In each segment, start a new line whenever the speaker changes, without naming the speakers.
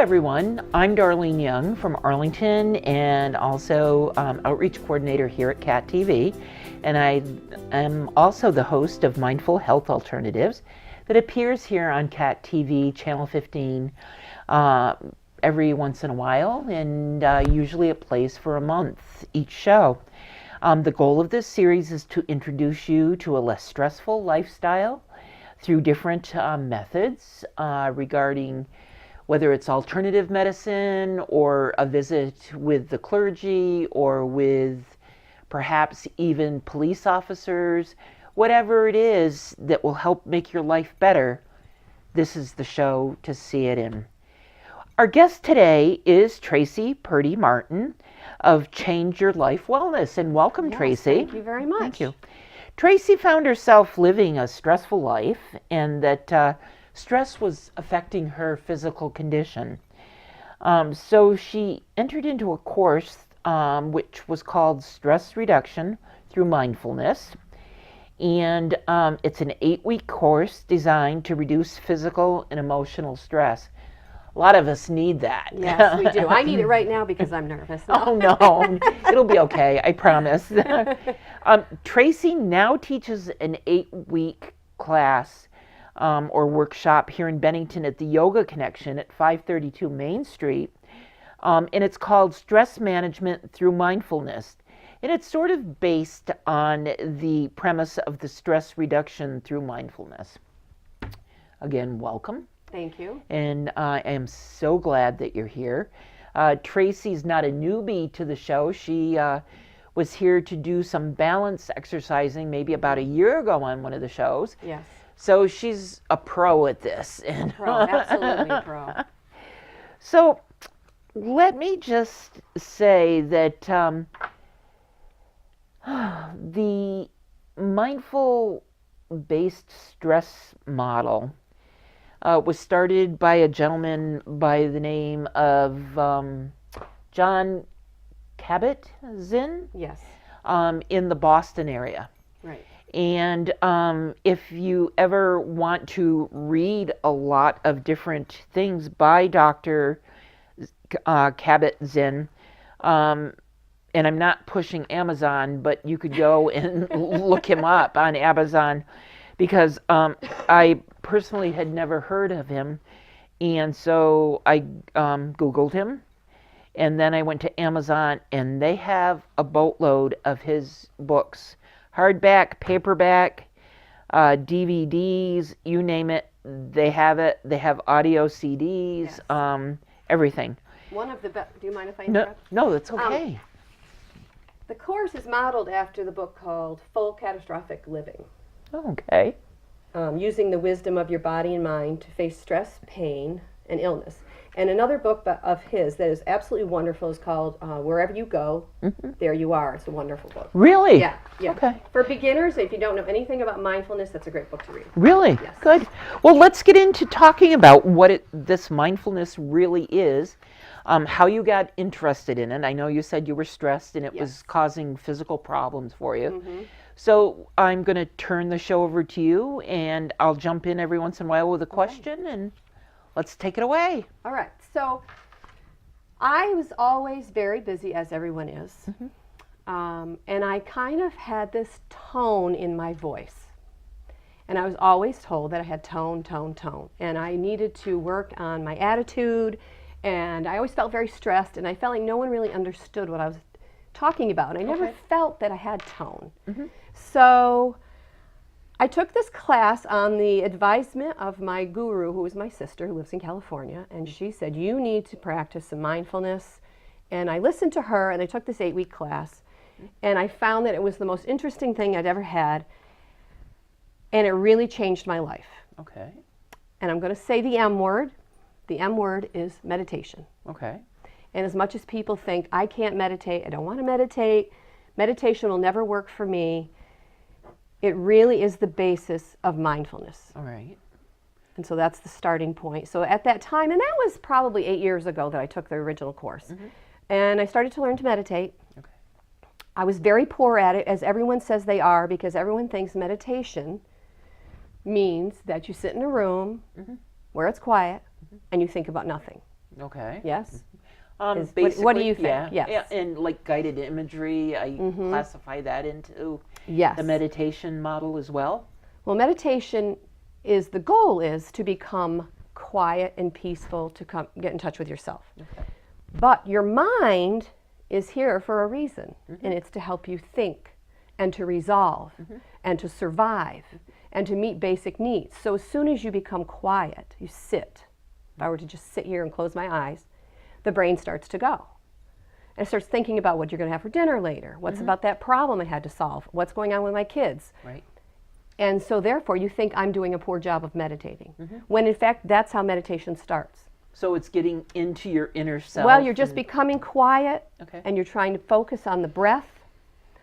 everyone. I'm Darlene Young from Arlington and also Outreach Coordinator here at CAT TV. And I am also the host of Mindful Health Alternatives that appears here on CAT TV, Channel 15, every once in a while, and usually it plays for a month each show. The goal of this series is to introduce you to a less stressful lifestyle through different methods regarding whether it's alternative medicine or a visit with the clergy or with perhaps even police officers, whatever it is that will help make your life better, this is the show to see it in. Our guest today is Tracy Purdy Martin of Change Your Life Wellness, and welcome,
Yes,
Tracy.
Thank you very much.
Thank you. Tracy found herself living a stressful life, and that stress was affecting her physical condition. So she entered into a course which was called Stress Reduction through Mindfulness. And it's an 8-week course designed to reduce physical and emotional stress. A lot of us need that.
Yes, we do. I need it right now because I'm nervous.
Oh, no. It'll be okay, I promise. Tracy now teaches an 8-week class or workshop here in Bennington at the Yoga Connection at 532 Main Street. And it's called Stress Management Through Mindfulness. And it's sort of based on the premise of the stress reduction through mindfulness. Again, welcome.
Thank you.
And I am so glad that you're here. Tracy's not a newbie to the show. She was here to do some balance exercising maybe about a year ago on one of the shows.
Yes.
So she's a pro at this.
Pro, absolutely a pro.
So let me just say that the mindful-based stress model was started by a gentleman by the name of John Kabat-Zinn.
Yes.
In the Boston area.
Right.
And if you ever want to read a lot of different things by Dr. Kabat-Zinn, and I'm not pushing Amazon, but you could go and look him up on Amazon, because I personally had never heard of him, and so I Googled him, and then I went to Amazon, and they have a boatload of his books. Hardback, paperback, DVDs, you name it, they have it. They have audio CDs,
Yes.
Everything.
One of the best. Do you mind if I interrupt?
No, that's okay.
The course is modeled after the book called Full Catastrophic Living.
Okay.
Using the wisdom of your body and mind to face stress, pain, and illness. And another book of his that is absolutely wonderful is called Wherever You Go, There You Are. It's a wonderful book.
Really?
Yeah.
Okay.
For beginners, if you don't know anything about mindfulness, that's a great book to read.
Really?
Yes.
Good. Well, let's get into talking about what this mindfulness really is, how you got interested in it. I know you said you were stressed and it was causing physical problems for you.
Mm-hmm.
So I'm going to turn the show over to you, and I'll jump in every once in a while with a question, and let's take it away.
All right. So I was always very busy, as everyone is. And I kind of had this tone in my voice. And I was always told that I had tone. And I needed to work on my attitude. And I always felt very stressed. And I felt like no one really understood what I was talking about. And I never felt that I had tone. So I took this class on the advisement of my guru, who is my sister, who lives in California, and she said, you need to practice some mindfulness. And I listened to her, and I took this 8-week class, and I found that it was the most interesting thing I'd ever had, and it really changed my life.
Okay.
And I'm going to say the M word. The M word is meditation.
Okay.
And as much as people think, I can't meditate, I don't want to meditate, meditation will never work for me, it really is the basis of mindfulness.
All right.
And so that's the starting point. So at that time, and that was probably 8 years ago that I took the original course, and I started to learn to meditate.
Okay.
I was very poor at it, as everyone says they are, because everyone thinks meditation means that you sit in a room where it's quiet and you think about nothing.
Okay.
Yes. What do you think?
Yeah.
Yes.
Yeah, and like guided imagery, I classify that into
Yes.
the meditation model as well.
Well, meditation the goal is to become quiet and peaceful, to get in touch with yourself.
Okay.
But your mind is here for a reason, and it's to help you think and to resolve and to survive and to meet basic needs. So as soon as you become quiet, you sit. If I were to just sit here and close my eyes, the brain starts to go. And it starts thinking about what you're going to have for dinner later. What's about that problem I had to solve? What's going on with my kids?
Right.
And so therefore you think I'm doing a poor job of meditating. When in fact that's how meditation starts.
So it's getting into your inner self.
Well, you're just becoming quiet,
Okay.
and you're trying to focus on the breath.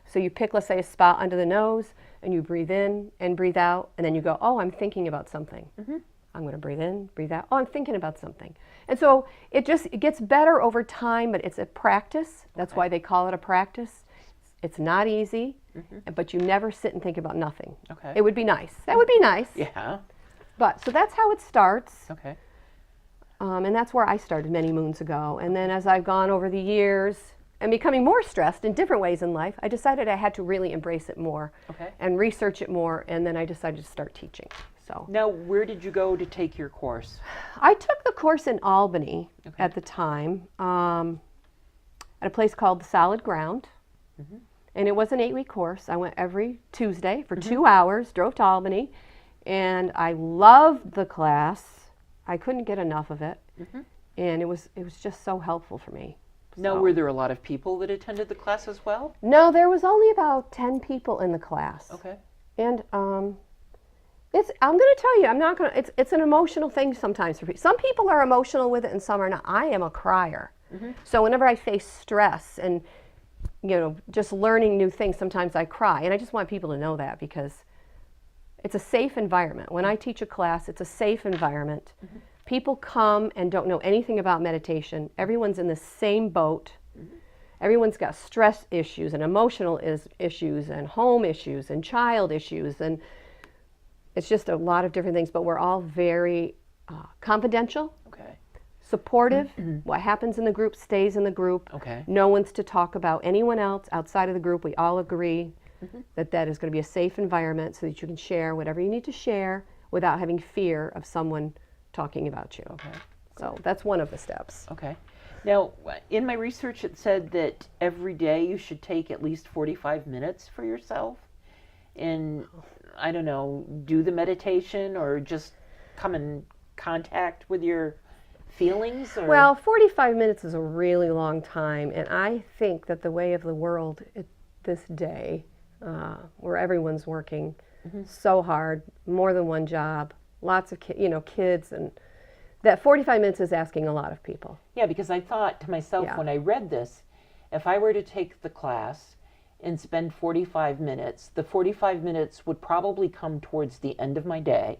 So you pick, let's say, a spot under the nose, and you breathe in and breathe out, and then you go, oh, I'm thinking about something. I'm going to breathe in, breathe out. Oh, I'm thinking about something. And so it gets better over time, but it's a practice. That's why they call it a practice. It's not easy, but you never sit and think about nothing.
Okay.
It would be nice. That would be nice.
Yeah.
But so that's how it starts.
Okay.
And that's where I started many moons ago. And then as I've gone over the years and becoming more stressed in different ways in life, I decided I had to really embrace it more and research it more. And then I decided to start teaching. So
Now, where did you go to take your course?
I took the course in Albany at the time at a place called the Solid Ground. And it was an 8-week course. I went every Tuesday for 2 hours, drove to Albany, and I loved the class. I couldn't get enough of it, and it was just so helpful for me.
Now,
So-
were there a lot of people that attended the class as well?
No, there was only about 10 people in the class.
Okay.
And I'm going to tell you, it's an emotional thing sometimes for people. Some people are emotional with it and some are not. I am a crier. So whenever I face stress and, just learning new things, sometimes I cry. And I just want people to know that because it's a safe environment. When I teach a class, it's a safe environment. People come and don't know anything about meditation. Everyone's in the same boat. Everyone's got stress issues and emotional issues and home issues and child issues. And it's just a lot of different things, but we're all very confidential,
Okay.
supportive. What happens in the group stays in the group.
Okay.
No one's to talk about anyone else outside of the group. We all agree that is going to be a safe environment so that you can share whatever you need to share without having fear of someone talking about you.
Okay.
So that's one of the steps.
Okay. Now, in my research, it said that every day you should take at least 45 minutes for yourself and, I don't know, do the meditation or just come in contact with your feelings? Or?
Well, 45 minutes is a really long time, and I think that the way of the world this day, where everyone's working so hard, more than one job, lots of kids, and that 45 minutes is asking a lot of people.
Yeah, because I thought to myself when I read this, if I were to take the class and spend 45 minutes, the 45 minutes would probably come towards the end of my day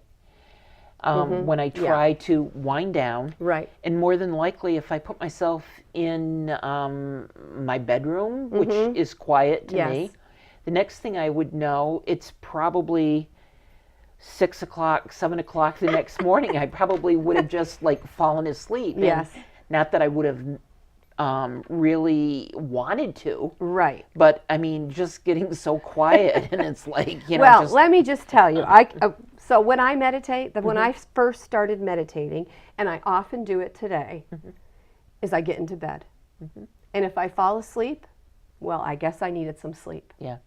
when I try to wind down.
Right.
And more than likely, if I put myself in my bedroom, which is quiet to me, the next thing I would know, it's probably 6 o'clock, 7 o'clock the next morning. I probably would have just fallen asleep.
Yes.
And not that I would have really wanted to.
Right.
But I mean, just getting so quiet and it's
Well, let me just tell you, so when I meditate, when I first started meditating, and I often do it today, is I get into bed. And if I fall asleep, well, I guess I needed some sleep.
Yeah.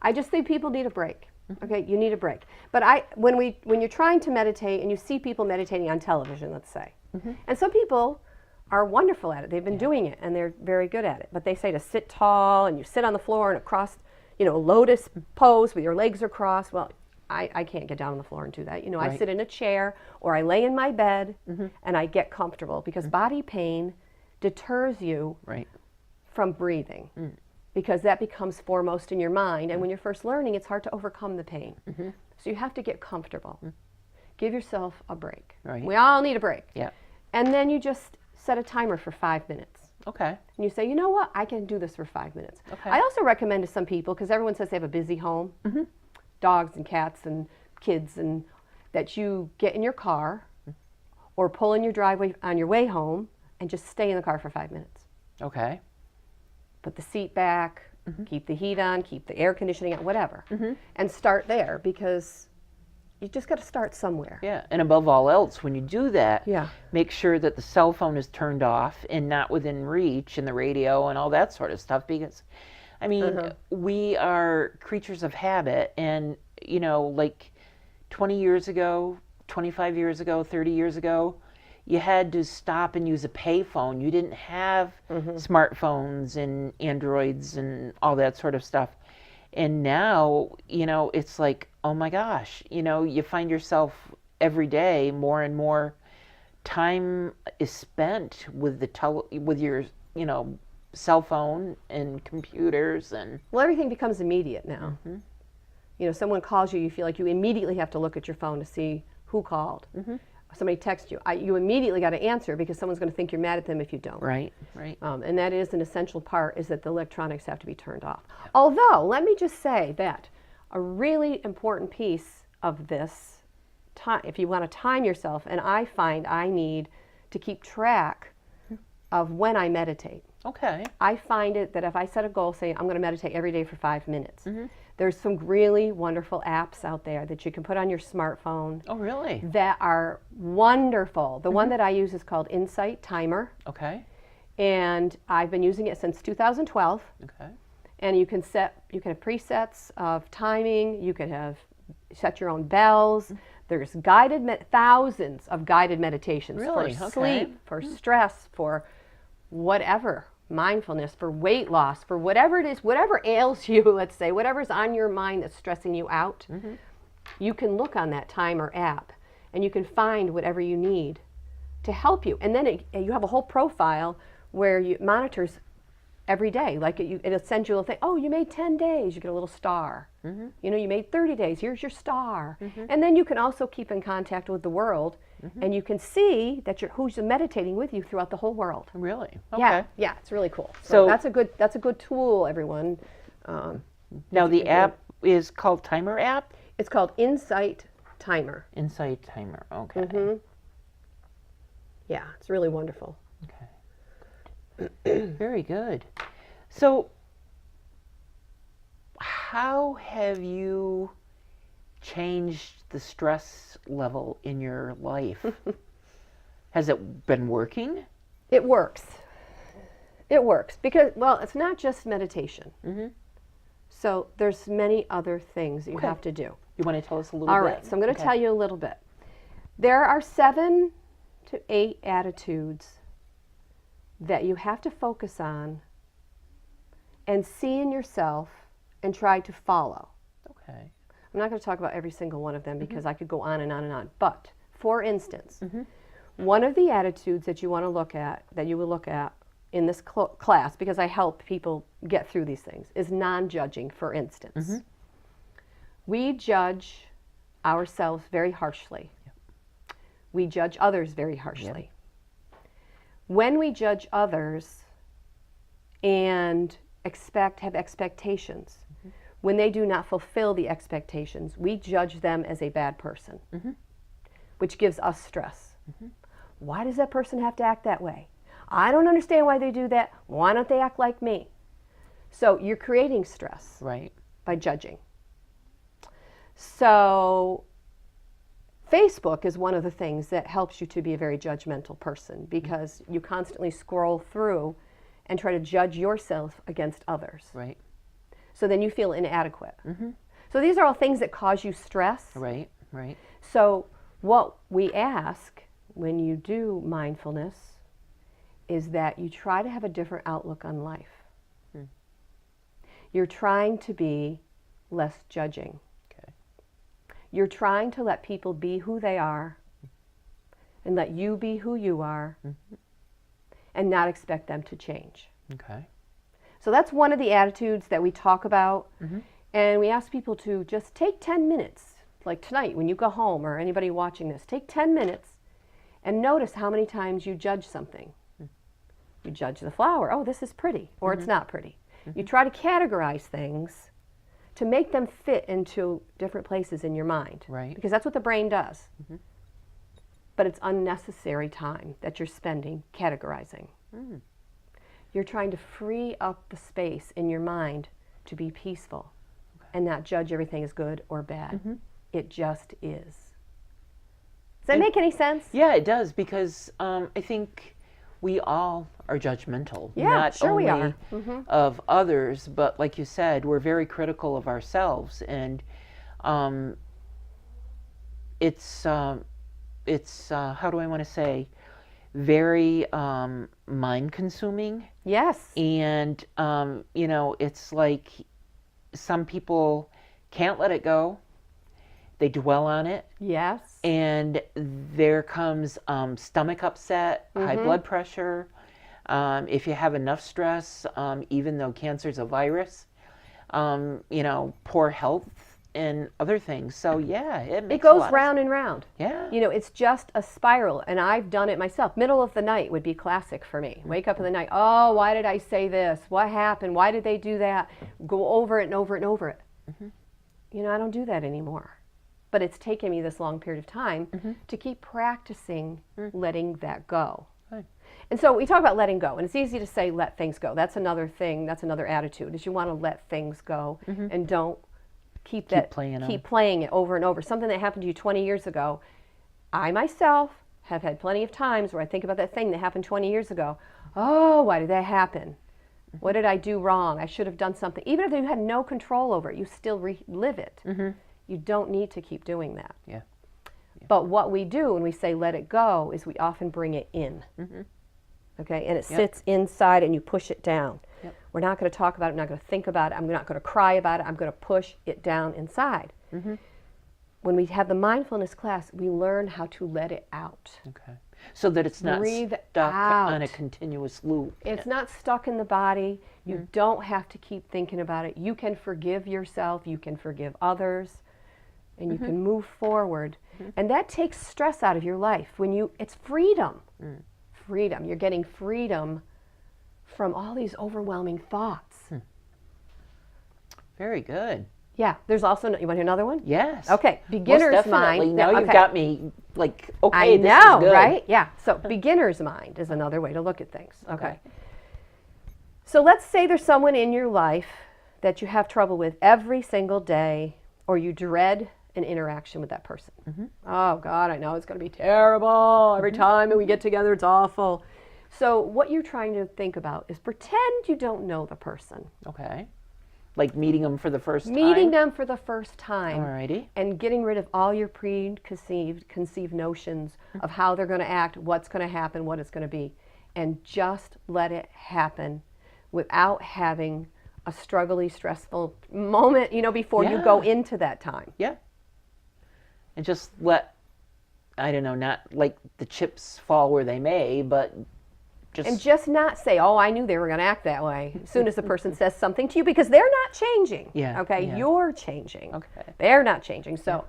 I just think people need a break. Okay, you need a break. But when you're trying to meditate and you see people meditating on television, let's say, and some people are wonderful at it. They've been doing it and they're very good at it. But they say to sit tall and you sit on the floor in a cross, lotus pose with your legs are crossed. Well, I can't get down on the floor and do that. I sit in a chair or I lay in my bed and I get comfortable because body pain deters you from breathing. Because that becomes foremost in your mind. And when you're first learning, it's hard to overcome the pain. So you have to get comfortable. Give yourself a break.
Right.
We all need a break.
Yeah.
And then you just set a timer for 5 minutes.
Okay.
And you say, you know what? I can do this for 5 minutes.
Okay.
I also recommend to some people, because everyone says they have a busy home, dogs and cats and kids, and that you get in your car or pull in your driveway on your way home and just stay in the car for 5 minutes.
Okay.
Put the seat back, keep the heat on, keep the air conditioning on, whatever, and start there, because you just got to start somewhere.
Yeah, and above all else, when you do that,
Yeah.
make sure that the cell phone is turned off and not within reach, and the radio and all that sort of stuff, because, I mean, we are creatures of habit, and, you know, like 20 years ago, 25 years ago, 30 years ago, you had to stop and use a payphone. You didn't have smartphones and Androids and all that sort of stuff. And now, you know, it's like, oh my gosh, you know, you find yourself every day more and more time is spent with with your, you know, cell phone and computers and.
Well, everything becomes immediate now. You know, someone calls you, you feel like you immediately have to look at your phone to see who called. Somebody texts you, you immediately got to answer, because someone's going to think you're mad at them if you don't.
Right, right.
And that is an essential part, is that the electronics have to be turned off. Although, let me just say that a really important piece of this, if you want to time yourself, and I find I need to keep track of when I meditate.
Okay.
I find it that if I set a goal saying I'm going to meditate every day for 5 minutes, there's some really wonderful apps out there that you can put on your smartphone.
Oh, really?
That are wonderful. The one that I use is called Insight Timer.
Okay.
And I've been using it since 2012.
Okay.
And you can have presets of timing. You can set your own bells. There's thousands of guided meditations
Really?
for
Okay.
sleep, for stress, for whatever, mindfulness, for weight loss, for whatever it is, whatever ails you, let's say, whatever's on your mind that's stressing you out. You can look on that timer app and you can find whatever you need to help you. And then you have a whole profile where it monitors every day. Like it'll send you a little thing, oh, you made 10 days, you get a little star. You know, you made 30 days, here's your star. And then you can also keep in contact with the world, and you can see that who's meditating with you throughout the whole world.
Really? Okay.
Yeah, it's really cool.
So
that's a good tool, everyone.
Now the app is called Timer app?
It's called Insight Timer.
Insight Timer, okay.
Yeah, it's really wonderful.
Okay. Very good. So how have you changed the stress level in your life? Has it been working?
It works. It works because, well, it's not just meditation. So there's many other things that you have to do.
You want to tell us a little
All
bit?
right, so I'm going to tell you a little bit. There are 7 to 8 attitudes that you have to focus on and see in yourself and try to follow.
Okay.
I'm not going to talk about every single one of them because I could go on and on and on. But, for instance, one of the attitudes that you want to look at, that you will look at in this class, because I help people get through these things, is non-judging, for instance. We judge ourselves very harshly. We judge others very harshly. When we judge others and have expectations, when they do not fulfill the expectations, we judge them as a bad person, which gives us stress. Why does that person have to act that way? I don't understand why they do that. Why don't they act like me? So you're creating stress by judging. So Facebook is one of the things that helps you to be a very judgmental person, because you constantly scroll through and try to judge yourself against others. So then you feel inadequate. So these are all things that cause you stress. So what we ask when you do mindfulness is that you try to have a different outlook on life. You're trying to be less judging. You're trying to let people be who they are and let you be who you are and not expect them to change. So that's one of the attitudes that we talk about. And we ask people to just take 10 minutes, like tonight when you go home, or anybody watching this, take 10 minutes and notice how many times you judge something. You judge the flower, oh, this is pretty, or it's not pretty. You try to categorize things to make them fit into different places in your mind. Because that's what the brain does. but it's unnecessary time that you're spending categorizing. You're trying to free up the space in your mind to be peaceful and not judge everything as good or bad. It just is. Does that make any sense?
Yeah, it does, because I think we all are judgmental.
Yeah,
not
sure
only
we are.
of others, but like you said, we're very critical of ourselves, and it's how do I want to say, very mind consuming.
Yes.
And you know, it's like some people can't let it go. They dwell on it.
Yes.
And there comes stomach upset, high blood pressure. If you have enough stress, even though cancer's a virus, you know, poor health and other things. So yeah,
it goes round and round.
Yeah.
You know, it's just a spiral, and I've done it myself. Middle of the night would be classic for me. Wake up in the night, oh, why did I say this? What happened? Why did they do that? Go over it and over it and over it. You know, I don't do that anymore. But it's taken me this long period of time to keep practicing letting that go.
Right.
And so we talk about letting go, and it's easy to say let things go. That's another thing, that's another attitude, is you want to let things go and don't keep playing it over and over. Something that happened to you 20 years ago. I myself have had plenty of times where I think about that thing that happened 20 years ago. Oh, why did that happen? What did I do wrong? I should have done something. Even if you had no control over it, you still relive it. You don't need to keep doing that.
Yeah.
But what we do when we say let it go is we often bring it in. Okay, and it sits inside and you push it down. We're not going to talk about it, I'm not going to think about it, I'm not going to cry about it, I'm going to push it down inside. When we have the mindfulness class, we learn how to let it out.
Okay. So that it's not stuck on a continuous loop.
It's not stuck in the body. You don't have to keep thinking about it. You can forgive yourself, you can forgive others, and you can move forward. And that takes stress out of your life. It's freedom. Freedom. You're getting freedom from all these overwhelming thoughts.
Very good.
Yeah. There's also, you want to hear another one?
Yes.
Okay. Beginner's
Most definitely.
mind.
Now you've got me like, okay,
I
this
know,
is good.
right? Yeah. So beginner's mind is another way to look at things. Okay. So let's say there's someone in your life that you have trouble with every single day, or you dread an interaction with that person. Oh God, I know it's going to be terrible. Every time we get together, it's awful. So what you're trying to think about is pretend you don't know the person.
Okay. Like meeting them for the first time?
Meeting them for the first time.
Alrighty.
And getting rid of all your conceived notions of how they're going to act, what's going to happen, what it's going to be. And just let it happen without having a struggly, stressful moment, you know, before you go into that time.
Yeah. And just let, I don't know, not like the chips fall where they may, but just...
And just not say, oh, I knew they were going to act that way as soon as the person says something to you, because they're not changing.
Yeah.
Okay?
Yeah.
You're changing.
Okay.
They're not changing. So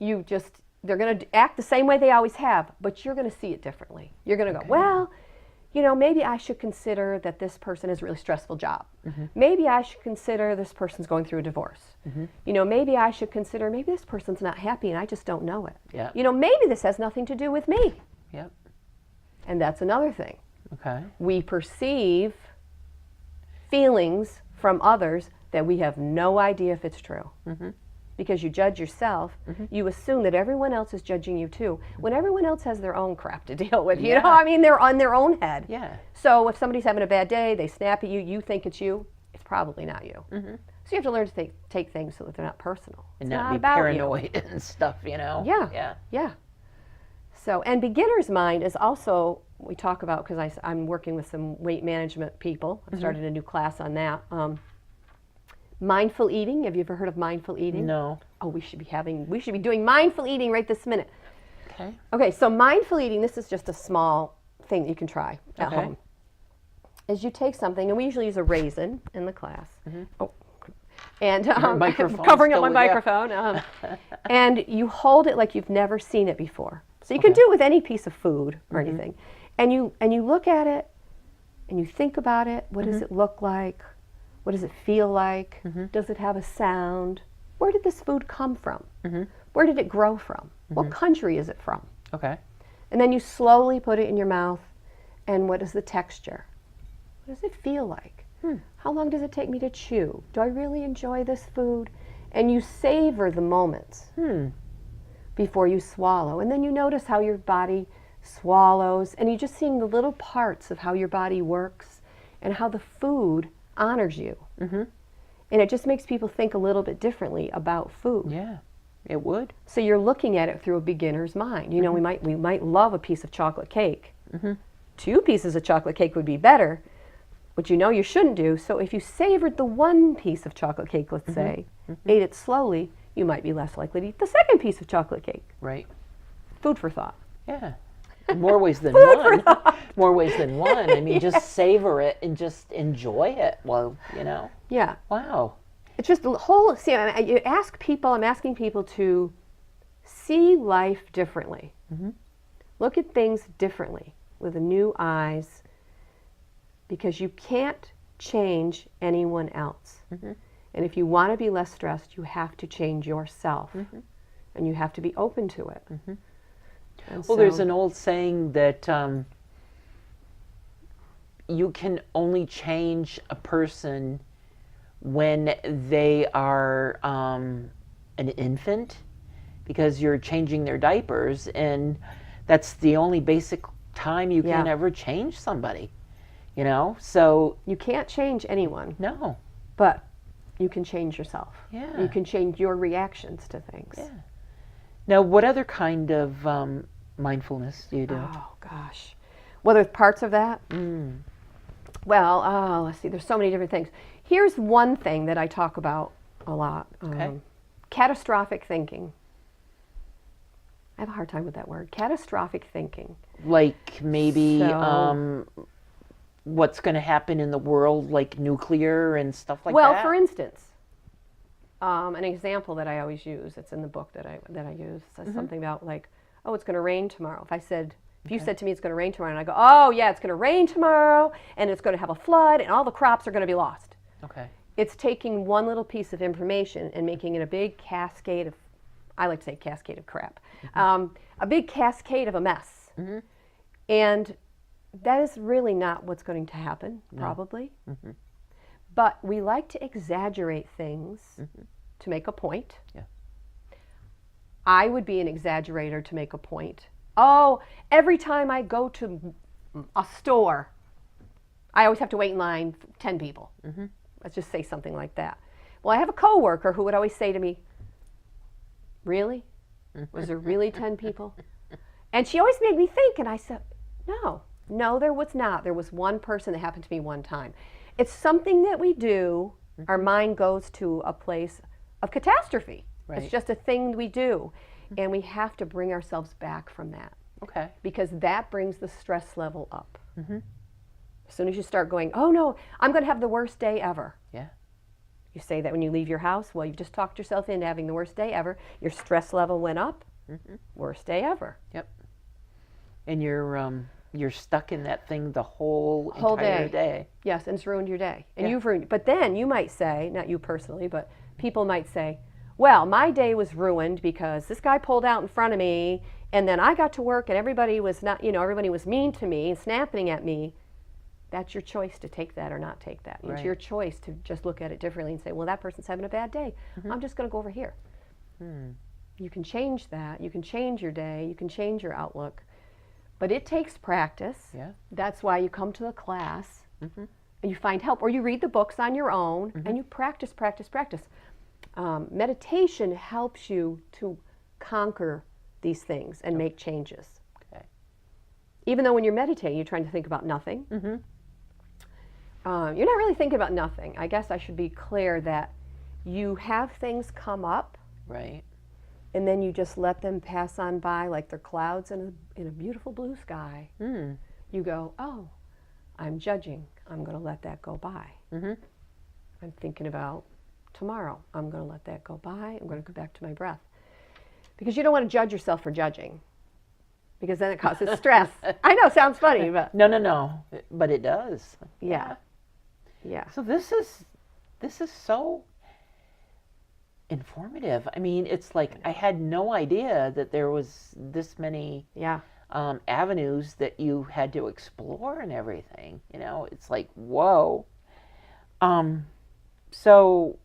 they're going to act the same way they always have, but you're going to see it differently. You're going to go, well, you know, maybe I should consider that this person has a really stressful job. Maybe I should consider this person's going through a divorce. You know, maybe I should consider, maybe this person's not happy and I just don't know it.
Yeah.
You know, maybe this has nothing to do with me.
Yep.
And that's another thing.
Okay.
We perceive feelings from others that we have no idea if it's true. Because you judge yourself, you assume that everyone else is judging you too, when everyone else has their own crap to deal with. You know, I mean, they're on their own head.
Yeah.
So if somebody's having a bad day, they snap at you, you think it's you, it's probably not you. So you have to learn to take things so that they're not personal.
And
it's
not be
about
paranoid and stuff, you know?
Yeah. Yeah. So, and beginner's mind is also, we talk about, because I'm working with some weight management people. I started a new class on that. Mindful eating. Have you ever heard of mindful eating?
No.
Oh, we should be doing mindful eating right this minute.
Okay.
Okay, so mindful eating, this is just a small thing that you can try at home. Is you take something, and we usually use a raisin in the class. Oh, and covering up my microphone. And you hold it like you've never seen it before. So you can do it with any piece of food or anything. And you look at it, and you think about it. What does it look like? What does it feel like? Does it have a sound? Where did this food come from? Where did it grow from? What country is it from?
Okay.
And then you slowly put it in your mouth, and what is the texture? What does it feel like? How long does it take me to chew? Do I really enjoy this food? And you savor the moments before you swallow. And then you notice how your body swallows, and you're just seeing the little parts of how your body works and how the food honors you. And it just makes people think a little bit differently about food.
Yeah, it would.
So you're looking at it through a beginner's mind. You know, we might love a piece of chocolate cake. 2 pieces of chocolate cake would be better, which you know you shouldn't do. So if you savored the 1 piece of chocolate cake, let's say, ate it slowly, you might be less likely to eat the 2nd piece of chocolate cake.
Right.
Food for thought.
Yeah. In more ways than one. More ways than one. I mean, just savor it and just enjoy it. Well, you know.
Yeah.
Wow.
It's just the whole, see, you ask people, I'm asking people to see life differently. Look at things differently with new eyes, because you can't change anyone else. And if you want to be less stressed, you have to change yourself. And you have to be open to it.
Well, there's an old saying that you can only change a person when they are an infant, because you're changing their diapers, and that's the only basic time you can ever change somebody, you know? So
you can't change anyone.
No.
But you can change yourself.
Yeah.
You can change your reactions to things.
Yeah. Now, what other kind of mindfulness do you do?
Oh, gosh. Well, there's parts of that. Well, let's see. There's so many different things. Here's one thing that I talk about a lot. Catastrophic thinking. I have a hard time with that word. Catastrophic thinking.
Like maybe what's going to happen in the world, like nuclear and stuff like that?
Well, for instance, an example that I always use, it's in the book that I use, says something about like, oh, it's going to rain tomorrow. If you said to me it's going to rain tomorrow, and I go, oh yeah, it's going to rain tomorrow, and it's going to have a flood, and all the crops are going to be lost.
Okay.
It's taking one little piece of information and making it a big cascade of, I like to say cascade of crap, a big cascade of a mess. And that is really not what's going to happen, probably. But we like to exaggerate things to make a point.
Yeah.
I would be an exaggerator to make a point. Oh, every time I go to a store, I always have to wait in line 10 people. Let's just say something like that. Well, I have a coworker who would always say to me, really? Was there really 10 people? And she always made me think, and I said, no, there was not. There was one person that happened to me one time. It's something that we do. Our mind goes to a place of catastrophe.
Right.
It's just a thing we do. And we have to bring ourselves back from that.
Okay.
Because that brings the stress level up. As soon as you start going, oh no, I'm going to have the worst day ever.
Yeah.
You say that when you leave your house, well, you've just talked yourself into having the worst day ever. Your stress level went up. Worst day ever.
Yep. And you're stuck in that thing the whole entire day.
Yes, and it's ruined your day. And you've ruined. But then you might say, not you personally, but people might say, well, my day was ruined because this guy pulled out in front of me, and then I got to work, and everybody was everybody was mean to me and snapping at me. That's your choice to take that or not take that. It's your choice to just look at it differently and say, well, that person's having a bad day. I'm just going to go over here. You can change that. You can change your day. You can change your outlook. But it takes practice.
Yeah.
That's why you come to the class and you find help, or you read the books on your own and you practice. Meditation helps you to conquer these things and make changes.
Okay.
Even though when you're meditating, you're trying to think about nothing. You're not really thinking about nothing. I guess I should be clear that you have things come up.
Right.
And then you just let them pass on by like they're clouds in a beautiful blue sky. You go, oh, I'm judging. I'm going to let that go by. I'm thinking about tomorrow. I'm going to let that go by. I'm going to go back to my breath. Because you don't want to judge yourself for judging. Because then it causes stress. I know, sounds funny, but...
No. But it does.
Yeah.
So this is so informative. I mean, it's like I had no idea that there was this many avenues that you had to explore and everything. It's like, whoa. So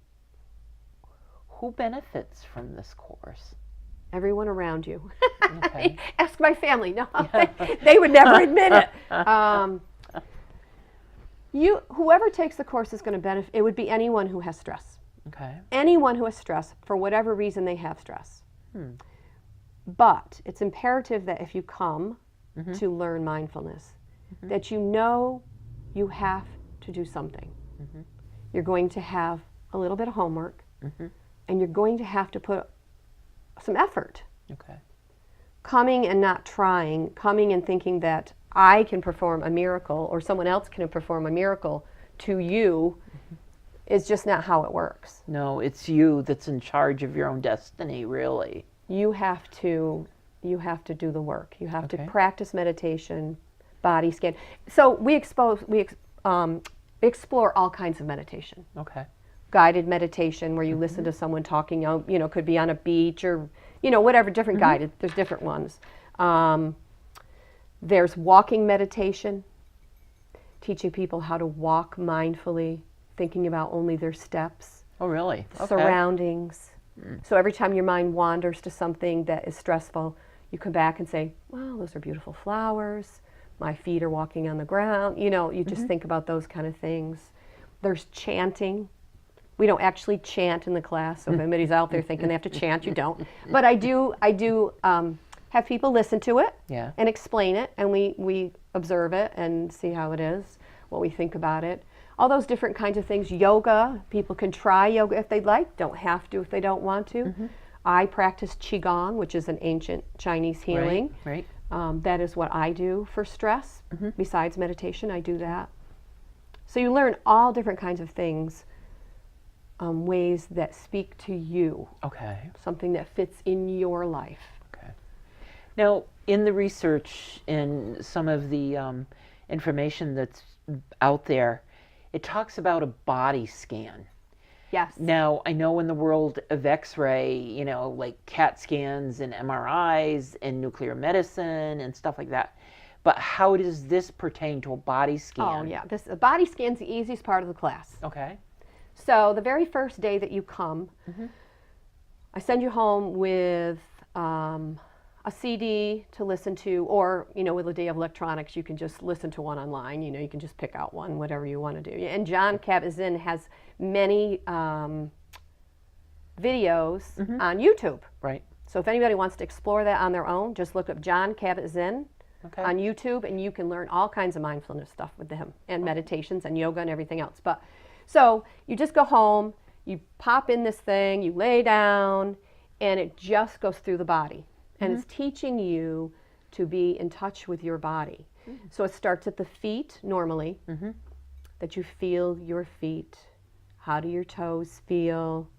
who benefits from this course?
Everyone around you.
Okay.
Ask my family. No, they would never admit it. Whoever takes the course is going to benefit. It would be anyone who has stress.
Okay.
Anyone who has stress, for whatever reason they have stress. But it's imperative that if you come to learn mindfulness, that you know you have to do something. You're going to have a little bit of homework, and you're going to have to put some effort.
Okay.
Coming and not trying, coming and thinking that I can perform a miracle or someone else can perform a miracle to you is just not how it works.
No, it's you that's in charge of your own destiny, really.
You have to do the work. You have to
Okay.
practice meditation, body scan. So we explore all kinds of meditation.
Okay.
Guided meditation where you listen to someone talking, could be on a beach or, whatever, different guided. There's different ones. There's walking meditation, teaching people how to walk mindfully, thinking about only their steps,
Oh, really? Okay.
surroundings. So every time your mind wanders to something that is stressful, you come back and say, wow, those are beautiful flowers. My feet are walking on the ground. You just think about those kind of things. There's chanting. We don't actually chant in the class, so if anybody's out there thinking they have to chant, you don't. But I do have people listen to it
Yeah.
and explain it, and we observe it and see how it is, what we think about it. All those different kinds of things. Yoga, people can try yoga if they'd like, don't have to if they don't want to. I practice Qigong, which is an ancient Chinese healing.
Right.
That is what I do for stress. Besides meditation, I do that. So you learn all different kinds of things, ways that speak to you,
Okay.
something that fits in your life.
Okay. Now, in the research and some of the information that's out there, it talks about a body scan.
Yes.
Now, I know in the world of X-ray, like CAT scans and MRIs and nuclear medicine and stuff like that. But how does this pertain to a body scan?
Oh, yeah. A body scan's the easiest part of the class.
Okay.
So the very first day that you come, I send you home with a CD to listen to, or, with a day of electronics, you can just listen to one online. You can just pick out one, whatever you want to do. And John Kabat-Zinn has many videos on YouTube.
Right.
So if anybody wants to explore that on their own, just look up John Kabat-Zinn
Okay.
on YouTube, and you can learn all kinds of mindfulness stuff with him, and meditations and yoga and everything else. But so you just go home, you pop in this thing, you lay down, and it just goes through the body. And it's teaching you to be in touch with your body. So it starts at the feet normally, that you feel your feet. How do your toes feel?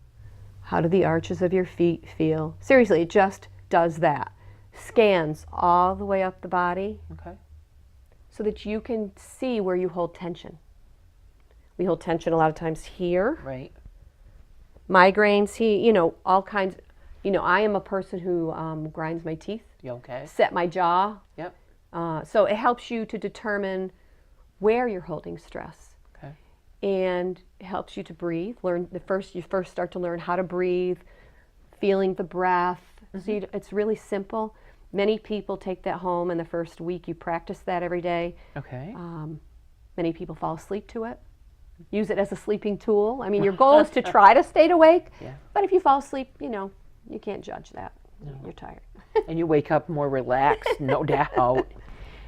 How do the arches of your feet feel? Seriously, it just does that. Scans all the way up the body
Okay.
so that you can see where you hold tension. We hold tension a lot of times here.
Right.
Migraines, all kinds. I am a person who grinds my teeth,
You okay?
set my jaw.
Yep.
So it helps you to determine where you're holding stress.
Okay.
And it helps you to breathe. You first start to learn how to breathe, feeling the breath. So it's really simple. Many people take that home in the first week. You practice that every day.
Okay.
Many people fall asleep to it. Use it as a sleeping tool. I mean, your goal is to try to stay awake.
Yeah.
But if you fall asleep, you can't judge that. No. You're tired.
And you wake up more relaxed, no doubt.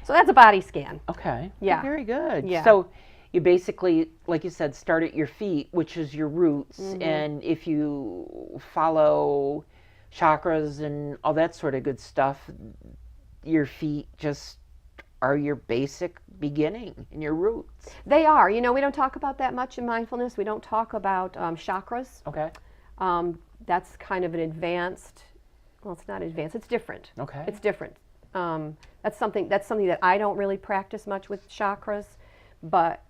So that's a body scan.
Okay.
Yeah.
Very good.
Yeah.
So you basically, like you said, start at your feet, which is your roots. And if you follow chakras and all that sort of good stuff, your feet just are your basic beginning and your roots.
They are. We don't talk about that much in mindfulness. We don't talk about chakras.
Okay.
That's kind of an advanced, well, it's not advanced, it's different.
Okay.
It's different. That's something that I don't really practice much with chakras, but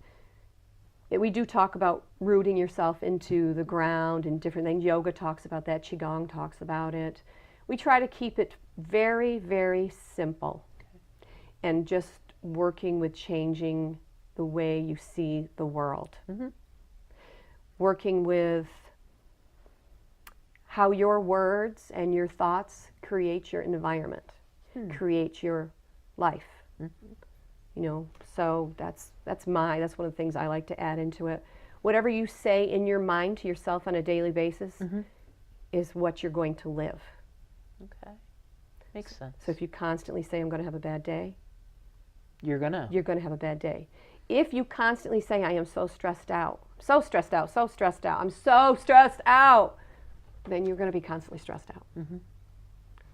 we do talk about rooting yourself into the ground and different things. Yoga talks about that. Qigong talks about it. We try to keep it very, very simple. and just working with changing the way you see the world. Working with how your words and your thoughts create your environment, create your life. You know, so that's one of the things I like to add into it. Whatever you say in your mind to yourself on a daily basis is what you're going to live.
Okay. Makes sense.
So if you constantly say, I'm going to have a bad day,
You're going to
have a bad day. If you constantly say, I am so stressed out, so stressed out, so stressed out, I'm so stressed out, then you're going to be constantly stressed out.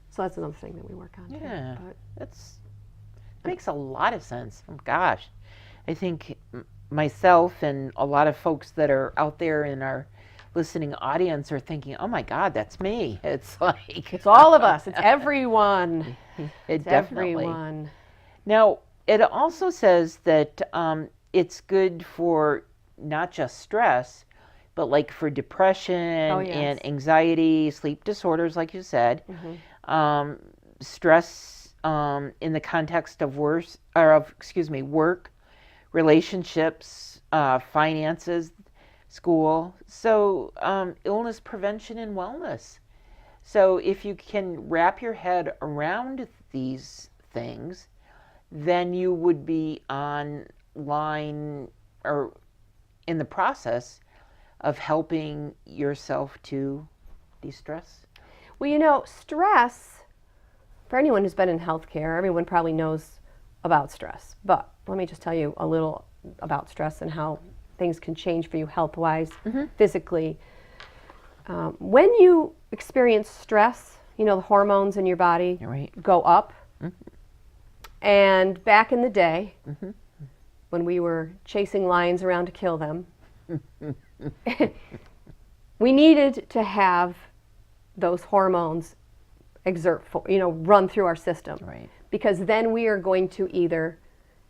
So that's another thing that we work on.
Yeah,
Too,
that's makes a lot of sense. Oh, gosh, I think myself and a lot of folks that are out there in our listening audience are thinking, "Oh my God, that's me." It's like
it's all of us. It's everyone.
It's definitely.
Everyone.
Now, it also says that it's good for not just stress, but like for depression and anxiety, sleep disorders, like you said, stress in the context of work, relationships, finances, school. So illness prevention and wellness. So if you can wrap your head around these things, then you would be online or in the process of helping yourself to de-stress?
Well, you know, stress, for anyone who's been in healthcare, everyone probably knows about stress. But let me just tell you a little about stress and how things can change for you health-wise, physically. When you experience stress, you know, the hormones in your body go up. And back in the day, when we were chasing lions around to kill them, we needed to have those hormones run through our system. Because then we are going to either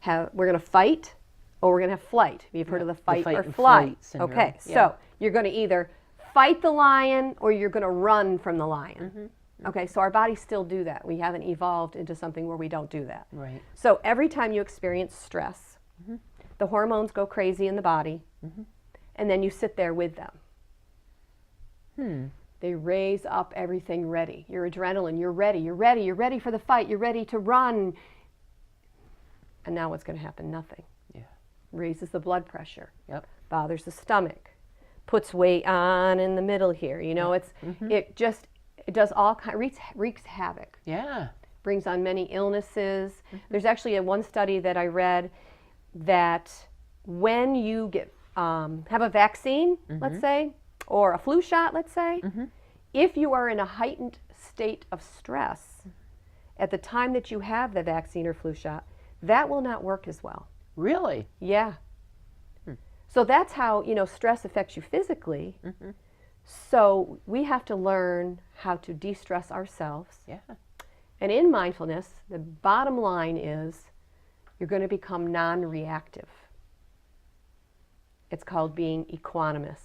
we're going to fight or we're going to have flight. You've heard of the fight or flight. Okay, so you're going to either fight the lion or you're going to run from the lion. Okay, so our bodies still do that. We haven't evolved into something where we don't do that. So every time you experience stress, the hormones go crazy in the body, and then you sit there with them. They raise up everything ready. Your adrenaline, you're ready for the fight, you're ready to run. And now what's going to happen? Nothing. Raises the blood pressure, bothers the stomach, puts weight on in the middle here. You know, it does all wreaks havoc. Brings on many illnesses. There's actually one study that I read that when you get have a vaccine, let's say, or a flu shot, let's say, if you are in a heightened state of stress at the time that you have the vaccine or flu shot, that will not work as well.
Really?
Yeah. So that's how, you know, stress affects you physically. So we have to learn how to de-stress ourselves. And in mindfulness, the bottom line is you're going to become non-reactive. It's called being equanimous.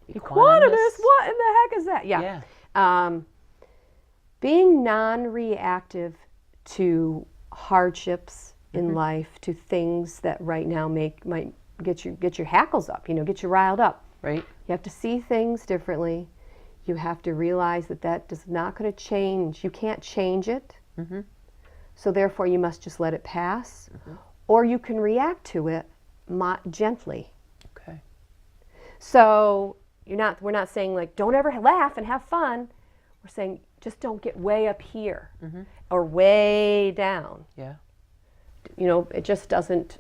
Equanimous? What in the heck is that? Being non-reactive to hardships in life, to things that right now might get your hackles up, you know, get you riled up. You have to see things differently. You have to realize that is not going to change. You can't change it. So therefore you must just let it pass. Or you can react to it gently. So we're not saying like, don't ever laugh and have fun. We're saying just don't get way up here or way down. You know, it just doesn't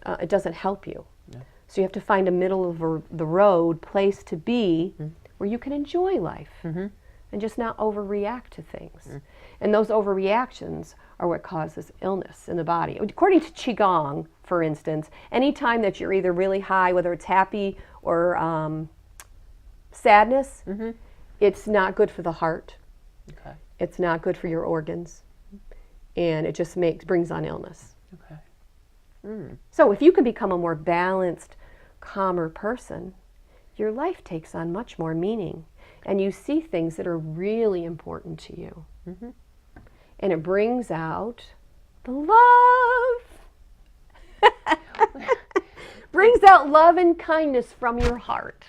help you. So you have to find a middle of the road place to be where you can enjoy life and just not overreact to things. And those overreactions are what causes illness in the body. According to Qigong, for instance, any time that you're either really high, whether it's happy or sadness, it's not good for the heart. It's not good for your organs. And it just brings on illness. So if you can become a more balanced, calmer person, your life takes on much more meaning. And you see things that are really important to you. And it brings out The love brings out love and kindness from your heart.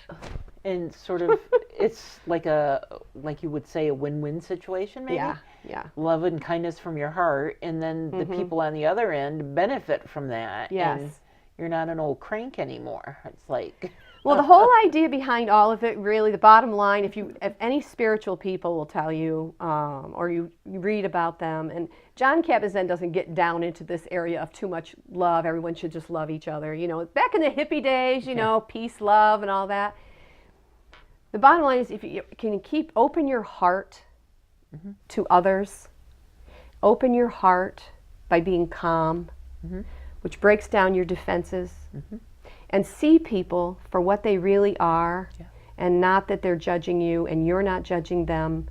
And sort of, it's like you would say, a win-win situation, maybe?
Yeah.
Love and kindness from your heart, and then the people on the other end benefit from that.
Yes.
And you're not an old crank anymore. It's like...
Well, the whole idea behind all of it, really, the bottom line, if any spiritual people will tell you, or you read about them, and John Kabat-Zinn doesn't get down into this area of too much love. Everyone should just love each other. You know, back in the hippie days, you know, peace, love, and all that. The bottom line is, if you can open your heart to others, open your heart by being calm, which breaks down your defenses, and see people for what they really are, and not that they're judging you and you're not judging them,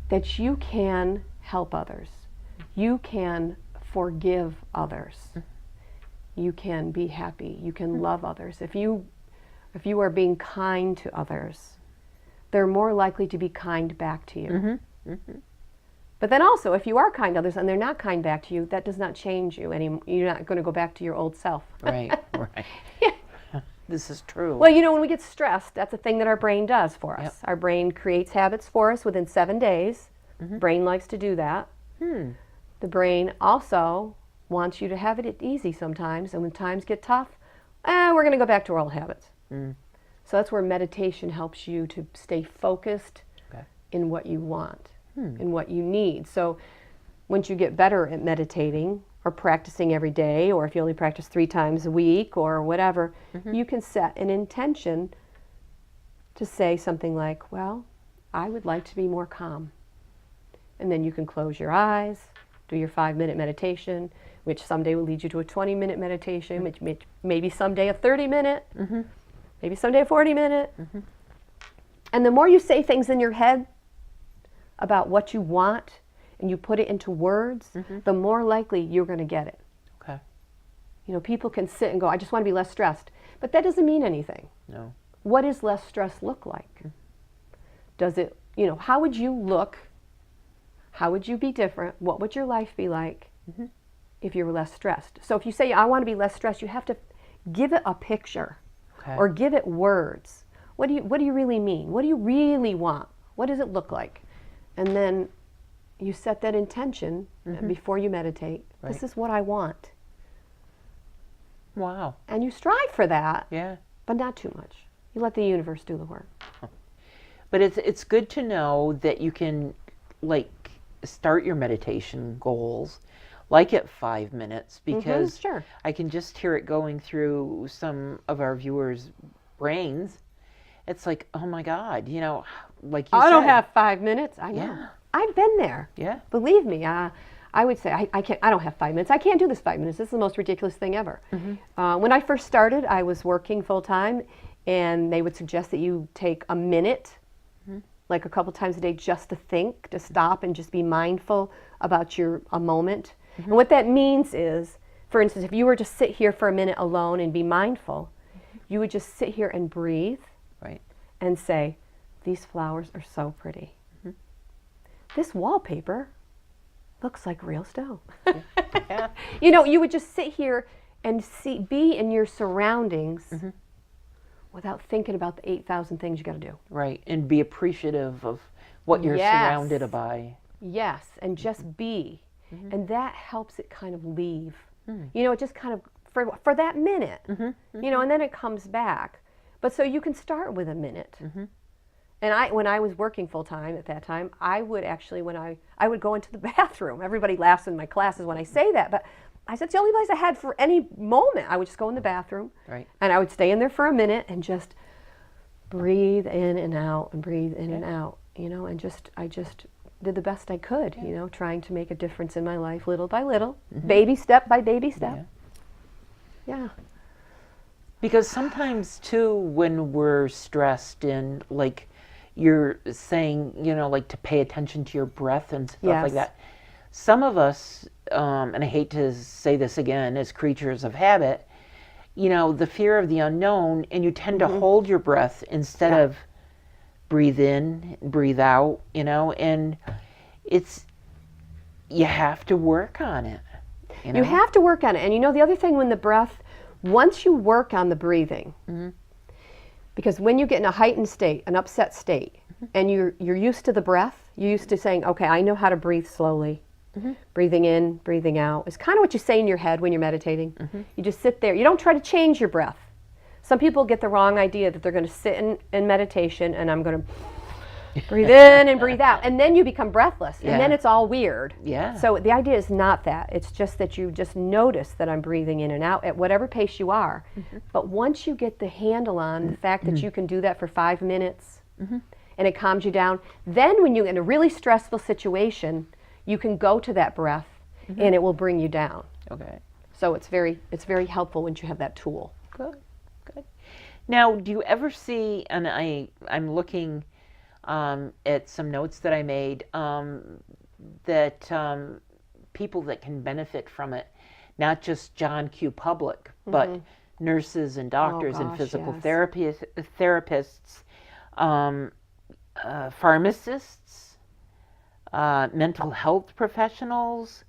that you can help others. You can forgive others. You can be happy. You can love others. If you are being kind to others, they're more likely to be kind back to you. But then also, if you are kind to others and they're not kind back to you, that does not change you anymore. You're not going to go back to your old self.
Right. This is true.
Well, you know, when we get stressed, that's a thing that our brain does for us. Our brain creates habits for us within 7 days. Brain likes to do that. The brain also wants you to have it easy sometimes, and when times get tough, we're going to go back to our old habits. So that's where meditation helps you to stay focused in what you want. And what you need. So once you get better at meditating or practicing every day, or if you only practice 3 times a week or whatever, you can set an intention to say something like, well, I would like to be more calm. And then you can close your eyes, do your 5-minute meditation, which someday will lead you to a 20-minute meditation, which maybe someday a 30-minute, maybe someday a 40-minute. And the more you say things in your head about what you want and you put it into words, the more likely you're going to get it.
Okay.
You know, people can sit and go, I just want to be less stressed. But that doesn't mean anything.
No.
What does less stress look like? Does it, you know, how would you look? How would you be different? What would your life be like if you were less stressed? So if you say, I want to be less stressed, you have to give it a picture or give it words. What do you really mean? What do you really want? What does it look like? And then you set that intention before you meditate. This is what I want.
Wow.
And you strive for that, but not too much. You let the universe do the work.
But it's good to know that you can, like, start your meditation goals, like at 5 minutes, because I can just hear it going through some of our viewers' brains. It's like, oh my God, you know, like you said.
I don't have 5 minutes. I know.
Yeah.
I've been there.
Yeah.
Believe me. I would say I can't. I don't have 5 minutes. I can't do this 5 minutes. This is the most ridiculous thing ever. When I first started, I was working full time, and they would suggest that you take a minute, like a couple times a day, just to think, to stop and just be mindful about a moment. And what that means is, for instance, if you were to sit here for a minute alone and be mindful, you would just sit here and breathe. And say, these flowers are so pretty. This wallpaper looks like real stone. You know, you would just sit here and be in your surroundings without thinking about the 8,000 things you got to do.
Right, and be appreciative of what you're surrounded by.
Yes, and just be. And that helps it kind of leave. You know, it just kind of, for that minute, you know, and then it comes back. But so you can start with a minute. And when I was working full time at that time, I would actually, I would go into the bathroom. Everybody laughs in my classes when I say that, but I said it's the only place I had for any moment. I would just go in the bathroom, and I would stay in there for a minute and just breathe in and out and breathe in and out, you know, and I just did the best I could, you know, trying to make a difference in my life little by little, baby step by baby step. Yeah.
Because sometimes, too, when we're stressed and, like, you're saying, you know, like to pay attention to your breath and stuff like that, some of us, and I hate to say this again, as creatures of habit, you know, the fear of the unknown, and you tend to hold your breath instead of breathe in, breathe out, you know, and it's, you have to work on it. You know?
You have to work on it. And you know, the other thing when the breath, once you work on the breathing, because when you get in a heightened state, an upset state, and you're used to the breath, you're used to saying, okay, I know how to breathe slowly. Breathing in, breathing out. It's kind of what you say in your head when you're meditating. You just sit there. You don't try to change your breath. Some people get the wrong idea that they're going to sit in meditation and I'm going to breathe in and breathe out. And then you become breathless. And then it's all weird.
Yeah.
So the idea is not that. It's just that you just notice that I'm breathing in and out at whatever pace you are. But once you get the handle on the fact that you can do that for 5 minutes and it calms you down, then when you're in a really stressful situation, you can go to that breath and it will bring you down.
Okay.
So it's very helpful once you have that tool.
Good. Good. Now, do you ever see, and I'm looking at some notes that I made, that people that can benefit from it, not just John Q. Public, but nurses and doctors and physical therapists, pharmacists, mental health professionals,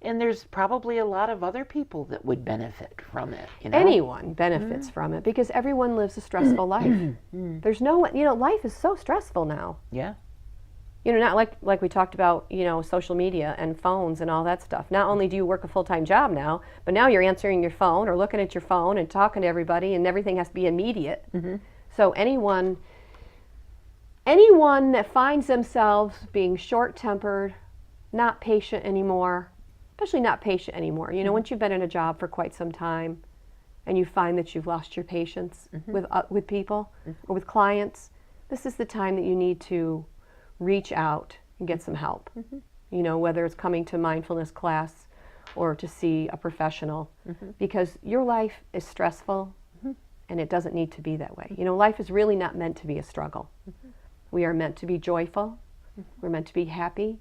and there's probably a lot of other people that would benefit from it. You know?
Anyone benefits from it because everyone lives a stressful life. There's no one, life is so stressful now.
Yeah.
Not like we talked about, social media and phones and all that stuff. Not only do you work a full-time job now, but now you're answering your phone or looking at your phone and talking to everybody and everything has to be immediate. So anyone that finds themselves being short-tempered, not patient anymore, especially not patient anymore. Once you've been in a job for quite some time and you find that you've lost your patience with people or with clients, this is the time that you need to reach out and get some help. Whether it's coming to mindfulness class or to see a professional, because your life is stressful and it doesn't need to be that way. Life is really not meant to be a struggle. We are meant to be joyful. We're meant to be happy.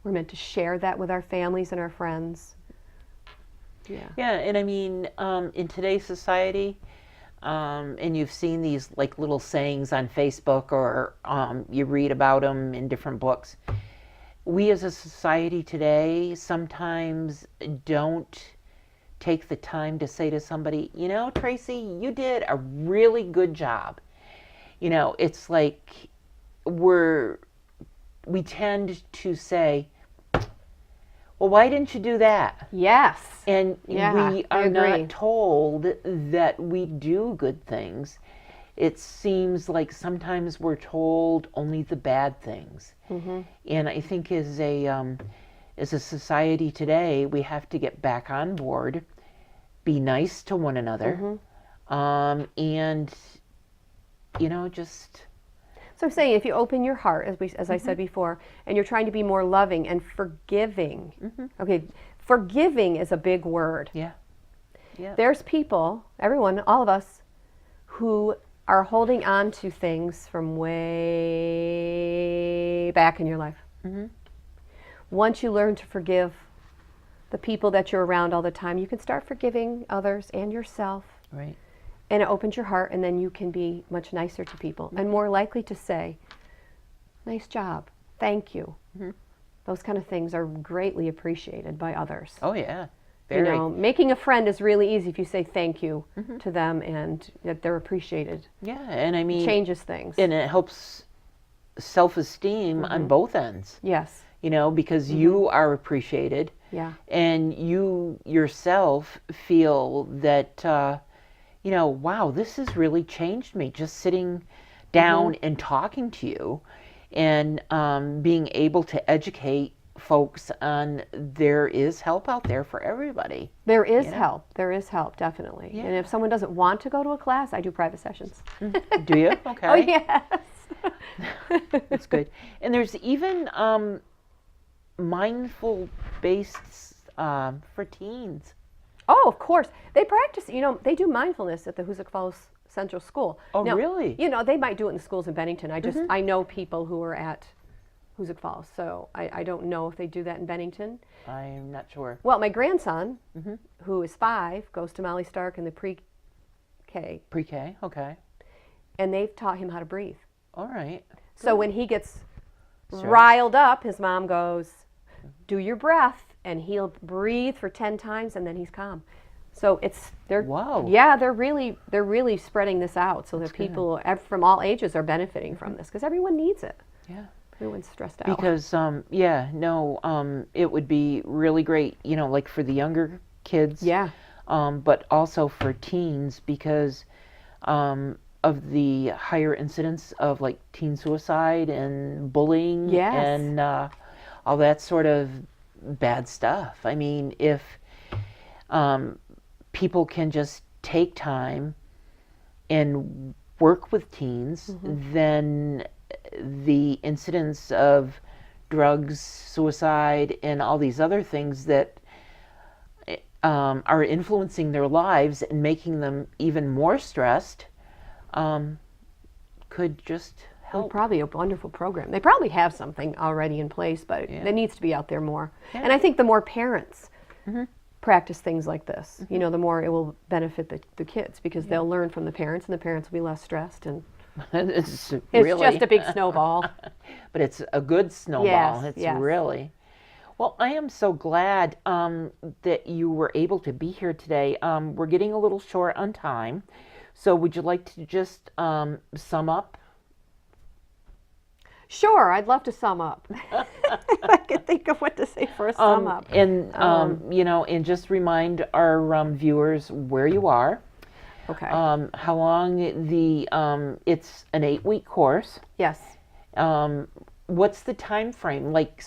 We're meant to share that with our families and our friends.
Yeah, and I mean, in today's society, and you've seen these like little sayings on Facebook or you read about them in different books. We as a society today sometimes don't take the time to say to somebody, Tracy, you did a really good job. It's like we tend to say, well, why didn't you do that?
Yes.
And we are not told that we do good things. It seems like sometimes we're told only the bad things. And I think as a society today, we have to get back on board, be nice to one another, and just.
So I'm saying if you open your heart, as I said before, and you're trying to be more loving and forgiving. Okay, forgiving is a big word.
Yeah.
There's people, everyone, all of us, who are holding on to things from way back in your life. Once you learn to forgive the people that you're around all the time, you can start forgiving others and yourself.
Right.
And it opens your heart, and then you can be much nicer to people and more likely to say, nice job, thank you. Those kind of things are greatly appreciated by others.
Oh, yeah. Very.
Making a friend is really easy if you say thank you to them and that they're appreciated.
Yeah, and I mean...
It changes things.
And it helps self-esteem on both ends.
Yes.
Because you are appreciated.
Yeah.
And you yourself feel that... wow, this has really changed me, just sitting down and talking to you and being able to educate folks on there is help out there for everybody.
There is help. There is help, definitely.
Yeah.
And if someone doesn't want to go to a class, I do private sessions.
Do you? Okay.
Oh, yes.
That's good. And there's even mindful-based for teens.
Oh, of course. They practice, they do mindfulness at the Hoosick Falls Central School.
Oh,
now,
really?
They might do it in the schools in Bennington. I know people who are at Hoosick Falls, so I don't know if they do that in Bennington.
I'm not sure.
Well, my grandson, who is 5, goes to Molly Stark in the pre-K.
Pre-K, okay.
And they've taught him how to breathe.
All right.
So when he gets riled up, his mom goes, do your breath, and he'll breathe for 10 times, and then he's calm. So they're really spreading this out so that people from all ages are benefiting from this, because everyone needs it.
Yeah.
Everyone's stressed out.
Because, it would be really great, like for the younger kids.
Yeah.
But also for teens, because of the higher incidence of like teen suicide and bullying and all that sort of bad stuff. I mean, if people can just take time and work with teens, then the incidence of drugs, suicide, and all these other things that are influencing their lives and making them even more stressed could just help.
Probably a wonderful program. They probably have something already in place, but it needs to be out there more. And I think the more parents practice things like this, the more it will benefit the kids, because they'll learn from the parents, and the parents will be less stressed. And
it's
really just a big snowball.
But it's a good snowball. It's really. Well, I am so glad that you were able to be here today. We're getting a little short on time. So would you like to just sum up?
Sure, I'd love to sum up. If I could think of what to say for a sum up.
And, and just remind our viewers where you are.
Okay.
How long it's an 8-week course.
Yes.
What's the time frame? Like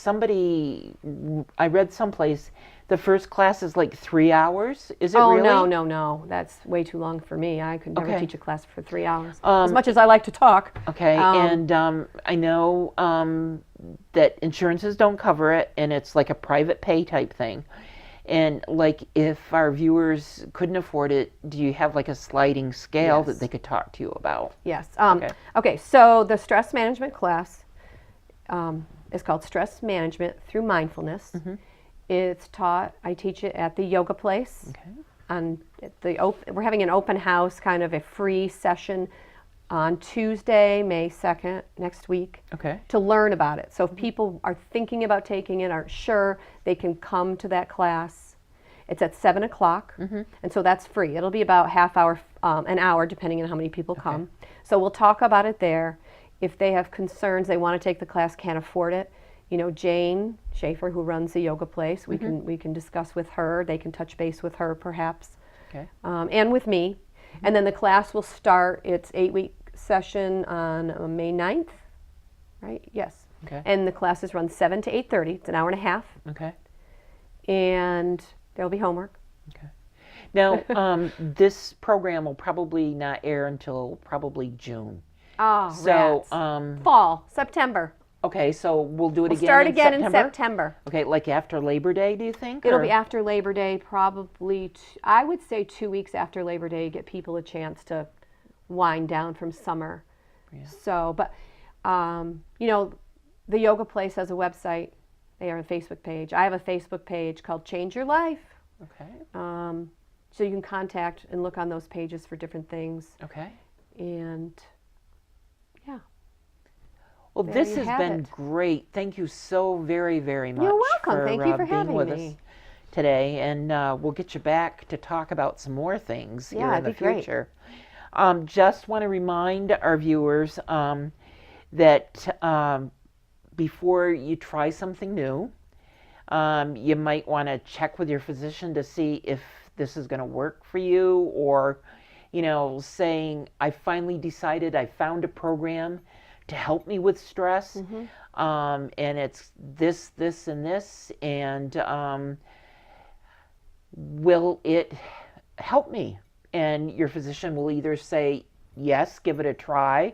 I read someplace, the first class is like 3 hours. Is it really?
Oh, no. That's way too long for me. I could never teach a class for 3 hours. As much as I like to talk.
Okay, and I know that insurances don't cover it, and it's like a private pay type thing. And like if our viewers couldn't afford it, do you have like a sliding scale that they could talk to you about?
Yes. Okay, so the stress management class is called Stress Management Through Mindfulness. It's taught, I teach it at the yoga place. Okay. We're having an open house, kind of a free session on Tuesday, May 2nd, next week, to learn about it. So if people are thinking about taking it, aren't sure, they can come to that class. It's at 7 o'clock, and so that's free. It'll be about half hour, an hour, depending on how many people come. So we'll talk about it there. If they have concerns, they want to take the class, can't afford it, Jane Schaefer, who runs the yoga place, we can discuss with her. They can touch base with her, perhaps, and with me. And then the class will start its 8-week session on May 9th, right? Yes. Okay. And the classes run 7 to 8:30. It's an hour and a half. Okay. And there'll be homework.
Okay. Now, this program will probably not air until probably June.
Oh,
so
fall, September.
Okay, so we'll do it again.
Start again in September.
Okay, like after Labor Day, do you think?
It'll be after Labor Day, probably. I would say 2 weeks after Labor Day, get people a chance to wind down from summer. Yeah. So, but the yoga place has a website. They have a Facebook page. I have a Facebook page called Change Your Life. Okay. So you can contact and look on those pages for different things. Okay. And yeah.
Well, this has been great. Thank you so very, very much.
You're welcome. Thank you for having
with
me
us today, and we'll get you back to talk about some more things here in the future. Just want to remind our viewers that before you try something new, you might want to check with your physician to see if this is going to work for you, or saying, I finally decided, I found a program to help me with stress, and it's this, and this, and will it help me? And your physician will either say, yes, give it a try,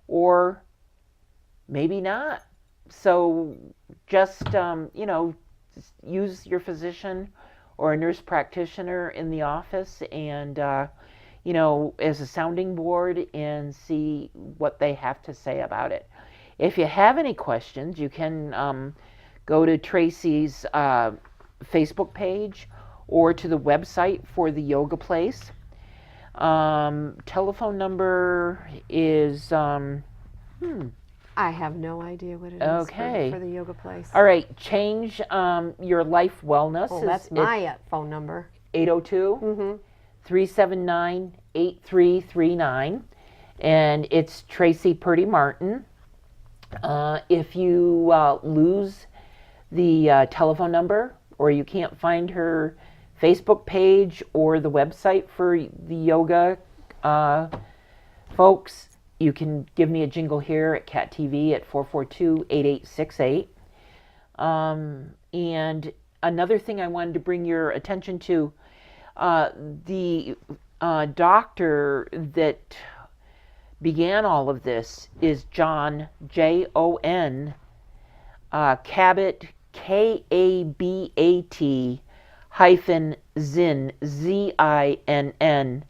or maybe not. So just, use your physician or a nurse practitioner in the office and, as a sounding board, and see what they have to say about it. If you have any questions, you can go to Tracy's Facebook page or to the website for the yoga place. Telephone number is,
I have no idea what it is
Okay.
for the yoga place.
All right, change your life wellness.
Oh, that's my phone number.
802 379 8339. And it's Tracy Purdy Martin. If you lose the telephone number, or you can't find her Facebook page or the website for the yoga folks, you can give me a jingle here at Cat TV at 442-8868. And another thing I wanted to bring your attention to, the doctor that began all of this is John, Jon, Cabot, Kabat -Zinn, Zinn,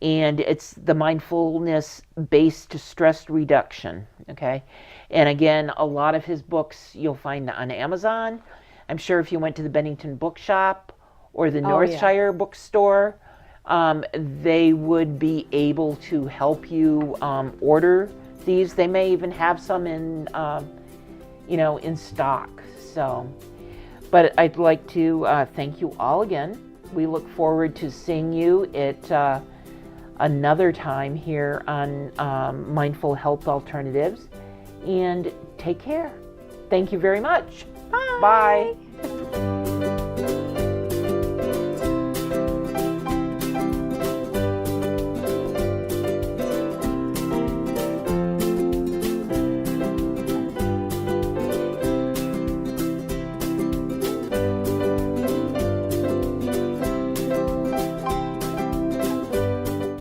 and it's the mindfulness-based stress reduction, okay? And again, a lot of his books you'll find on Amazon. I'm sure if you went to the Bennington Bookshop or the Northshire bookstore, they would be able to help you order these. They may even have some in, in stock. So, but I'd like to thank you all again. We look forward to seeing you at another time here on Mindful Health Alternatives. And take care. Thank you very much.
Bye.
Bye.